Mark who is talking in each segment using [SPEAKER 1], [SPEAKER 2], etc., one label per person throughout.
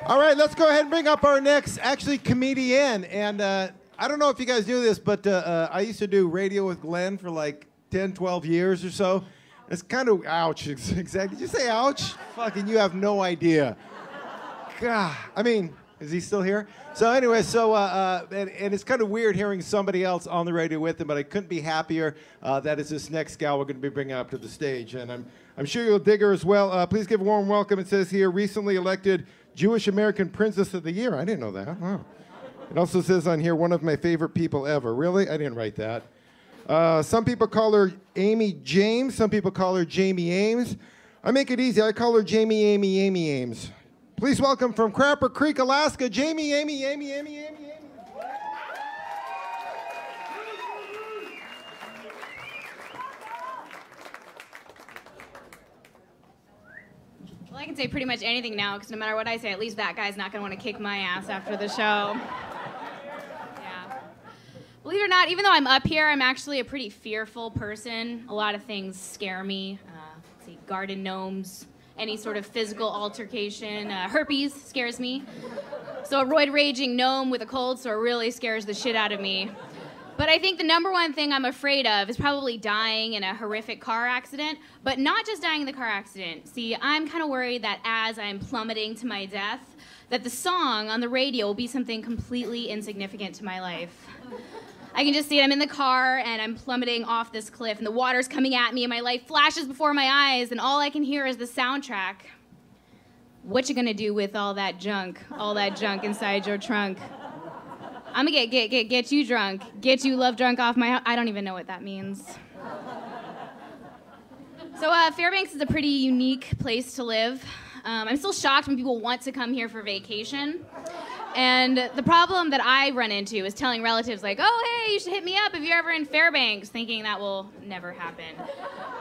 [SPEAKER 1] All right, let's go ahead and bring up our next, actually, comedian. And I don't know if you guys knew this, but I used to do radio with Glenn for like 10, 12 years or so. It's kind of, ouch, exactly. Did you say ouch? Fucking, you have no idea. God, I mean, is he still here? So anyway, and it's kind of weird hearing somebody else on the radio with him, but I couldn't be happier that it's this next gal we're going to be bringing up to the stage. And I'm sure you'll dig her as well. Please give a warm welcome. It says here, recently elected Jewish American Princess of the Year. I didn't know that. Wow. It also says on here, one of my favorite people ever. Really? I didn't write that. Some people call her Amy James. Some people call her Jamie Ames. I make it easy. I call her Jamie Amy Ames. Please welcome from Crapper Creek, Alaska, Jamie Amy.
[SPEAKER 2] Well, I can say pretty much anything now, because no matter what I say, at least that guy's not going to want to kick my ass after the show. Yeah. Believe it or not, even though I'm up here, I'm actually a pretty fearful person. A lot of things scare me. Let's see, garden gnomes, any sort of physical altercation. Herpes scares me. So a roid-raging gnome with a cold sore really scares the shit out of me. But I think the number one thing I'm afraid of is probably dying in a horrific car accident, but not just dying in the car accident. See, I'm kind of worried that as I'm plummeting to my death, that the song on the radio will be something completely insignificant to my life. I can just see it. I'm in the car, and I'm plummeting off this cliff, and the water's coming at me, and my life flashes before my eyes, and all I can hear is the soundtrack. What you gonna do with all that junk inside your trunk? I'm gonna get you drunk, get you love drunk off my... I don't even know what that means. So Fairbanks is a pretty unique place to live. I'm still shocked when people want to come here for vacation. And the problem that I run into is telling relatives like, oh, hey, you should hit me up if you're ever in Fairbanks, thinking that will never happen.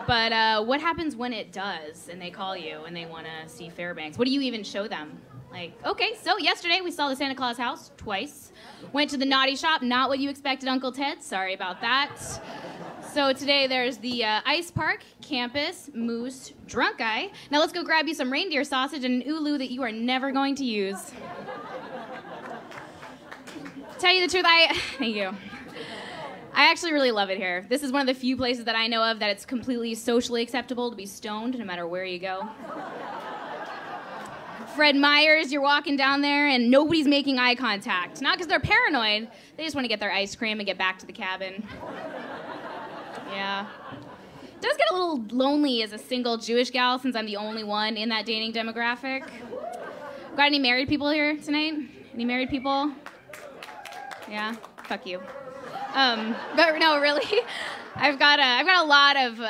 [SPEAKER 2] But what happens when it does and they call you and they want to see Fairbanks? What do you even show them? Like, okay, so yesterday we saw the Santa Claus house twice. Went to the naughty shop, not what you expected, Uncle Ted. Sorry about that. So today there's the ice park, campus, moose, drunk guy. Now let's go grab you some reindeer sausage and an ulu that you are never going to use. Tell you the truth, thank you. I actually really love it here. This is one of the few places that I know of that it's completely socially acceptable to be stoned no matter where you go. Fred Meyer's, you're walking down there and nobody's making eye contact. Not because they're paranoid, they just want to get their ice cream and get back to the cabin. Yeah. It does get a little lonely as a single Jewish gal since I'm the only one in that dating demographic. Got any married people here tonight? Any married people? Yeah? Fuck you. But no, really, I've got a lot of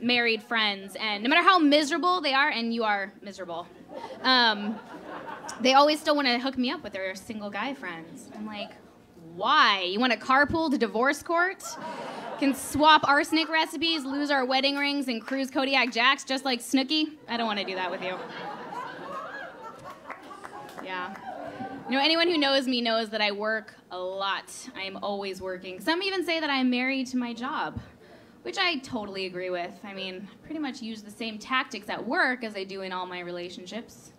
[SPEAKER 2] married friends, and no matter how miserable they are, and you are miserable, they always still want to hook me up with their single guy friends. I'm like, why? You want to carpool to divorce court? Can swap arsenic recipes, lose our wedding rings, and cruise Kodiak Jacks just like Snooki? I don't want to do that with you. Yeah. You know, anyone who knows me knows that I work a lot. I am always working. Some even say that I'm married to my job, which I totally agree with. I mean, I pretty much use the same tactics at work as I do in all my relationships.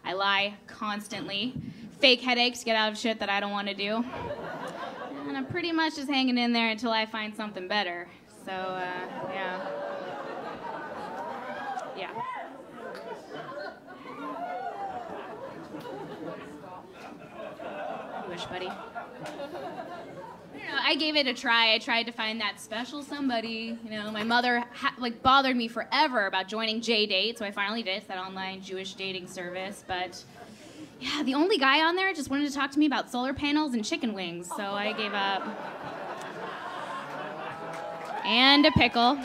[SPEAKER 2] I lie constantly, fake headaches, get out of shit that I don't want to do. And I'm pretty much just hanging in there until I find something better. So, yeah. Yeah. Buddy. I gave it a try. I tried to find that special somebody. You know, my mother bothered me forever about joining J-Date, so I finally did. It's that online Jewish dating service. But yeah, the only guy on there just wanted to talk to me about solar panels and chicken wings, so I gave up. And a pickle.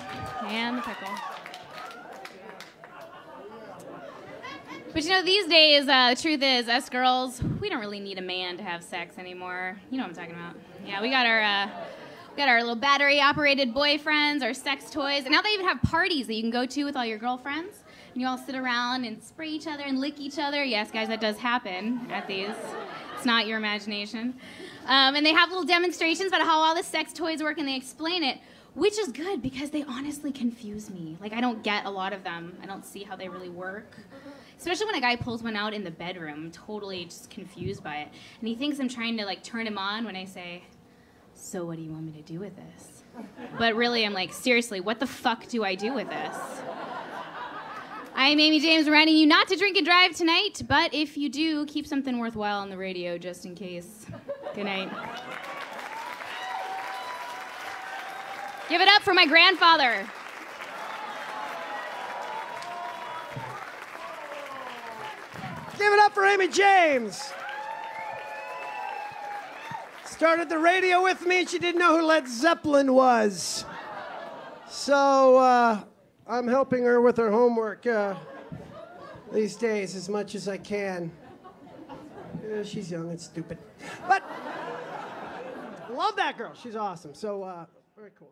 [SPEAKER 2] And a pickle. But you know, these days, the truth is, us girls, we don't really need a man to have sex anymore. You know what I'm talking about. Yeah, we got our little battery-operated boyfriends, our sex toys, and now they even have parties that you can go to with all your girlfriends. And you all sit around and spray each other and lick each other. Yes, guys, that does happen at these. It's not your imagination. And they have little demonstrations about how all the sex toys work, and they explain it, which is good because they honestly confuse me. Like, I don't get a lot of them. I don't see how they really work. Especially when a guy pulls one out in the bedroom. I'm totally just confused by it. And he thinks I'm trying to like turn him on when I say, so what do you want me to do with this? But really, I'm like, seriously, what the fuck do I do with this? I'm Amy James, reminding you not to drink and drive tonight, but if you do, keep something worthwhile on the radio just in case. Good night. Give it up for my grandfather.
[SPEAKER 3] Give it up for Amy James. Started the radio with me. She didn't know who Led Zeppelin was. So I'm helping her with her homework these days as much as I can. She's young and stupid. But love that girl. She's awesome. So very cool.